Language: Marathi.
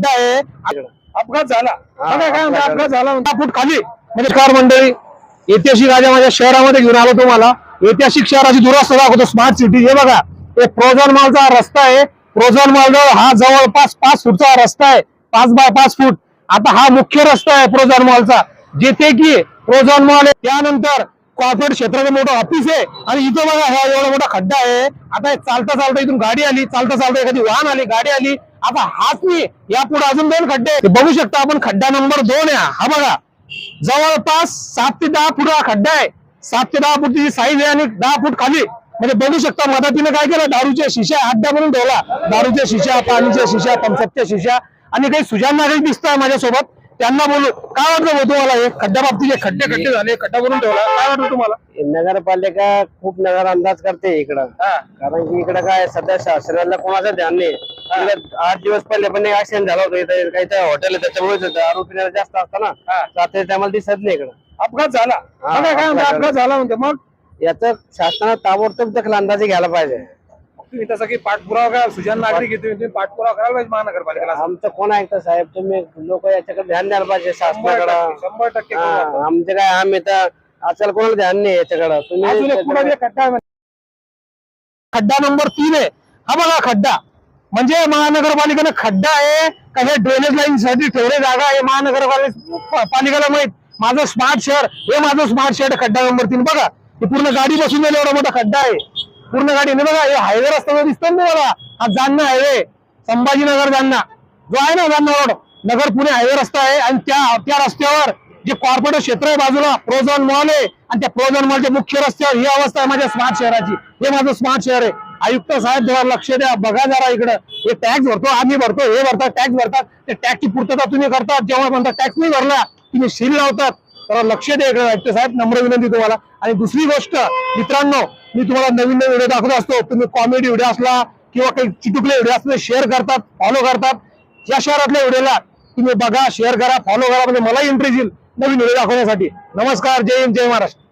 खड्डा आहे, अपघात झाला. बघा काय म्हणतो, अपघात झाला 10 फूट खाली. नमस्कार मंडळी, ऐतिहासिक आज माझ्या शहरामध्ये घेऊन आलो तुम्हाला. ऐतिहासिक शहराची दुरवस्था दाखवतो, स्मार्ट सिटी. हे बघा, हे प्रोझॉन मॉलचा रस्ता आहे. प्रोझॉन मॉल हा जवळपास 5 फूटचा रस्ता आहे, 5 बाय 5 फूट. आता हा मुख्य रस्ता आहे प्रोझॉन मॉलचा, जिथे की प्रोझॉन मॉल आहे. त्यानंतर कॉर्पोरेट क्षेत्राचं मोठं ऑफिस आहे. आणि इथं बघा, हा एवढा मोठा खड्डा आहे. आता चालता चालता इथून गाडी आली, चालता चालता एखादी वाहन आली, गाडी आली. आता हाच मी या पुढे अजून 2 खड्डे बघू शकता आपण. खड्डा नंबर 2 आहे हा. बघा, जवळपास 7 ते 10 फूट हा खड्डा आहे. 7 ते 10 फूटची साईज आहे आणि 10 फूट खाली. म्हणजे बघू शकता, मदतीने काय केलं, दारूच्या शिशा अड्डा म्हणून ठेवला. दारूच्या शिशा, पाणीच्या शिशा, थम्सअपच्या शिशा. आणि काही सुजान नागरिक दिसत आहे माझ्यासोबत, त्यांना बोलू. काय वाटतं भाऊ तुम्हाला, हे खड्डा बाबतीत खड्डे झाले, खड्डा भरून ठेवला, काय वाटतं तुम्हाला? नगरपालिका खूप नगर अंदाज करते इकडं, कारण की इकडं काय सध्या शासनाला कोणाचं ध्यान नाही. 8 दिवस पहिले पण ऍक्सिडेंट झाला होता इथं, काही हॉटेल त्याच्यामुळेच आरोपी जास्त असतं ना, रात्री त्यामुळे दिसत नाही इकडं. अपघात झाला. बघा काय म्हणतो, अपघात झाला म्हणते. मग याचं शासनानं ताबडतोब दखल अंदाजे घ्यायला पाहिजे. तुम्ही तसं की पाठपुरावा करा, सुजान नागरिक येतो, तुम्ही पाठपुरावा करायला पाहिजे महानगरपालिकेला. आमचं कोण ऐकतं साहेब, तुम्ही लोक याच्याकडे ध्यान द्यायला पाहिजे शासनाकडे. 100% आमचे काय, आम्ही तर आजकाल कोणाला ध्यान नाही याच्याकडे. तुम्ही खड्डा नंबर 3 आहे हा. बघा खड्डा, म्हणजे महानगरपालिकेनं खड्डा आहे का हे ड्रेनेज लाईन साठी ठेवले जागा आहे, महानगरपालिकेला माहित. माझं स्मार्ट शहर, हे माझं स्मार्ट शहर. खड्डा नंबर 3 बघा, ही पूर्ण गाडी बसून गेली, एवढा मोठा खड्डा आहे पूर्ण गाडी. बघा, हे हायवे रस्ता दिसतो ना बघा, हा जालना हायवे, संभाजीनगर जालना जो आहे ना, जालना रोड, नगर पुणे हायवे रस्ता आहे. आणि त्या रस्त्यावर जे कॉर्पोरेट क्षेत्र आहे बाजूला, प्रोझॉन मॉल आहे. आणि त्या प्रोझॉन मॉलच्या मुख्य रस्त्यावर ही अवस्था आहे माझ्या स्मार्ट शहराची. हे माझं स्मार्ट शहर आहे. आयुक्त साहेब जरा लक्ष द्या, बघा जरा इकडं. हे टॅक्स भरतो आम्ही, भरतो हे भरतात, टॅक्स भरतात. ते टॅक्सची पूर्तता तुम्ही करतात, जेव्हा म्हणतात टॅक्स नाही भरला तुम्ही सील लावतात. तर लक्ष द्या इकडे आयुक्त साहेब, नम्र विनंती तुम्हाला. आणि दुसरी गोष्ट मित्रांनो, मी तुम्हाला नवीन व्हिडिओ दाखवत असतो. तुम्ही कॉमेडी व्हिडिओ असला किंवा काही चिटुकले व्हिडिओ असले शेअर करतात, फॉलो करतात. या शहरातल्या व्हिडिओला तुम्ही बघा, शेअर करा, फॉलो करा, म्हणजे मलाही इंटरेस्ट येईल नवीन व्हिडिओ दाखवण्यासाठी. नमस्कार, जय हिंद, जय महाराष्ट्र.